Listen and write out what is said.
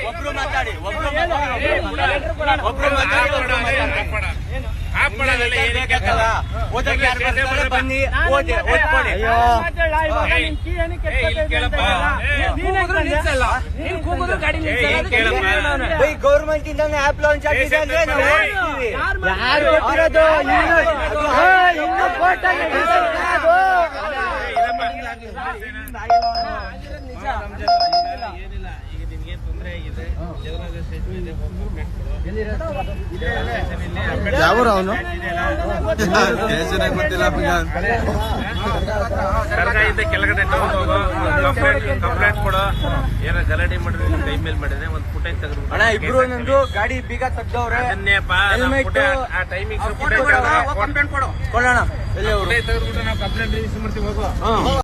ಒಬ್ರು ಮಾತಾಡಿ ಬನ್ನಿ ಓದ್ಕೊಡಿ. ಗೌರ್ಮೆಂಟ್ ಇಂದ ಆಪ್ ಲಾಂಚ್ ಆಗಿದೆ ಅಂದ್ರೆ ನಾವು ಓದ್ತೀವಿ. ಯಾರು ಗೊತ್ತಿರೋದು ಇನ್ನು ಫೋಟೋ ಯಾವರು ಅವನು ಗೊತ್ತಿಲ್ಲ. ಸರ್ಕಾರದಿಂದ ಕೆಳಗಡೆ ಕಂಪ್ಲೇಂಟ್ ಕೊಡೋ ಏನೋ ಗಲಾಟೆ ಮಾಡಿದ್ರೆ ಕೈ ಮೇಲೆ ಮಾಡಿದ್ರೆ ಒಂದು ಫುಟೇಜ್ ತೆಗೆದು ಇಬ್ರು ನಂದು ಗಾಡಿ ಬೀಗ ತೆಗ್ದವ್ರೆ. ಆ ಟೈಮಿಂಗ್ ಕೊಡೋಣ. ತೆಗೆದ್ಬಿಟ್ಟು ನಾವು ಕಂಪ್ಲೇಂಟ್ ರಿಜಿಸ್ಟರ್ ಮಾಡ್ತೀವಿ. ಹೋಗೋ